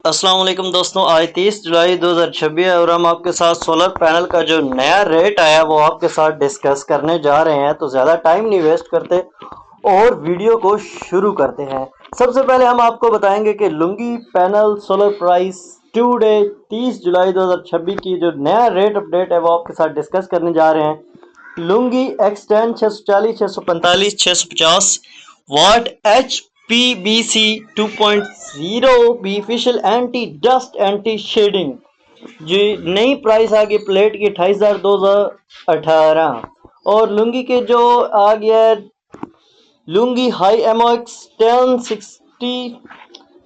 अस्सलाम वालेकुम दोस्तों, आज 30 जुलाई 2026 है और हम आपके साथ सोलर पैनल का जो नया रेट आया वो आपके साथ डिस्कस करने जा रहे हैं। तो ज़्यादा टाइम नहीं वेस्ट करते और वीडियो को शुरू करते हैं। सबसे पहले हम आपको बताएंगे कि lungi panel solar price today 30 जुलाई 2026 की जो नया रेट अपडेट है वो आपके साथ डिस्कस करने जा रहे हैं। Longi X10 640 645 650 watt HPBC 2.0 bifacial anti dust anti shading जी नई प्राइस आ गई प्लेट की 28,218। और लुंगी के जो आ गया लुंगी हाई एमओएक्स 1060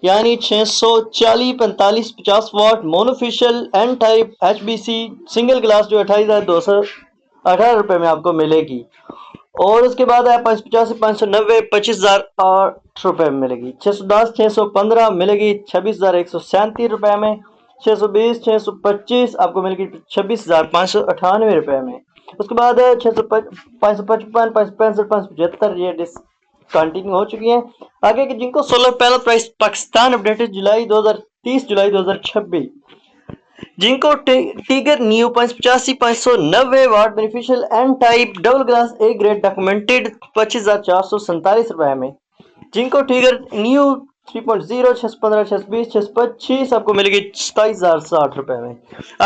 यानी 640 45 50 watt monofacial N type HBC single glass जो 28,218 में आपको मिलेगी। और उसके बाद है 550 590 25,008 में मिलेगी। 610 615 मिलेगी 26,137 में। 620 625 आपको मिलेगी 26,598 में। उसके बाद है 555 565 575 ये कंटिन्यू हो चुकी हैं। आगे के जिनको solar panel price Pakistan updated जुलाई 2030 जुलाई 2026 जिनको Tiger new 585 590 watt bifacial N type double glass A grade documented 25,447 में। जिनको टीगर न्यू 3.0 615 620 625 आपको मिलेगी 27,060 में।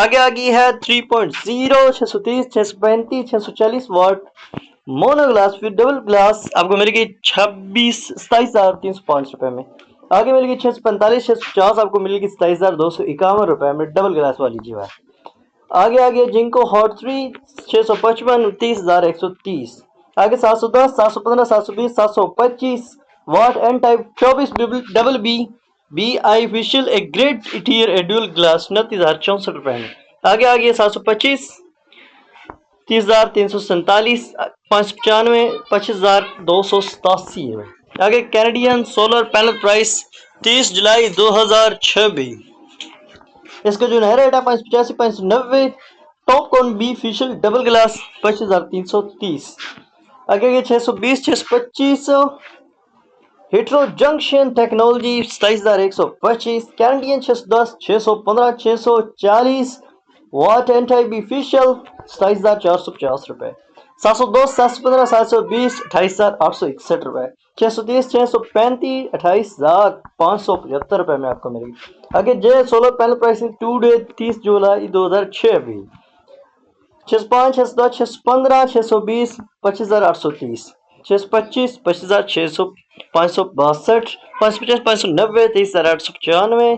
आगे आ गई है 3.0 630 635 640 वाट मोनो ग्लास फिर डबल ग्लास आपको मिलेगी 27,305 में। आगे मिलेगी 645 650 आपको मिलेगी 27,251 में डबल ग्लास वाली जी है। आगे जिनको हॉट 3 655 30,130। आगे 710 715 720 725 watt N type 24 double bifacial A grade tier एड्यूल ग्लास 29,064 में। आगे आ गया 725 30,347 595 25,287 में। आगे कैनेडियन सोलर पैनल प्राइस 30 जुलाई 2026 इसका जो नया रेट है 585 590 TOPCon bifacial double glass 25,330। आगे 620 625 hetero junction technology 27,125। Canadian 610 615 640 watt N type bifacial 27,450 702 715 720 28,861 630 635 28,575 में आपको मिलेगी। आगे जे सोलर पैनल प्राइसिंग टुडे 30 जुलाई 2026 605 610 615 620 25,830 625 25,600 562 550 590 23,895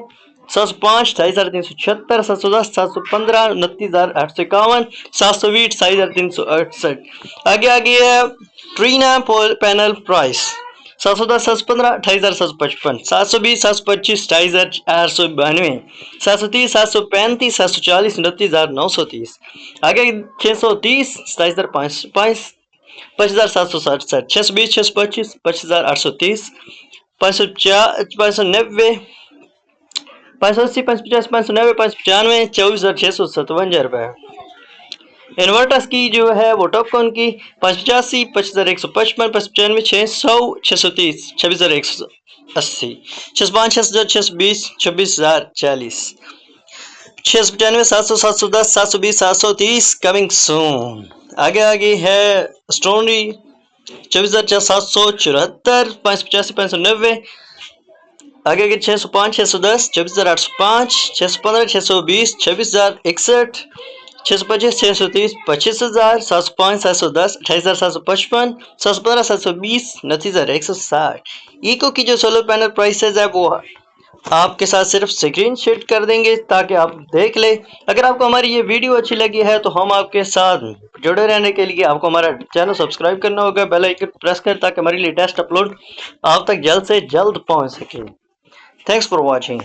705 28,376 710 715 29,851 720 27,368। आगे है ट्रीना पैनल प्राइस 710 715 28,755 720 725 28,892 730 735 740 29,930। आगे 630 27,505 25,767 620 625 25,830 590 580 550 590 595 24,657 इन्वर्टर्स की जो है वो टॉपकॉन की 585 25,155 595 600 630 26,180 605 610 620 26,040 695 700 710 720 730 कमिंग सून। आगे है स्टोनरी 24,774 585 590। आगे 605 610 24,805 615 620 26,061 625 630 25,000 705 710 28,755 715 720 29,160। इको की जो सोलर पैनल प्राइसेस है वो आपके साथ सिर्फ स्क्रीन शेयर कर देंगे ताकि आप देख ले। अगर आपको हमारी ये वीडियो अच्छी लगी है तो हम आपके साथ जुड़े रहने के लिए आपको हमारा चैनल सब्सक्राइब करना होगा, बेल आइकन प्रेस करें ताकि हमारी लेटेस्ट अपलोड आप तक जल्द से जल्द पहुंच सके। Thanks for watching.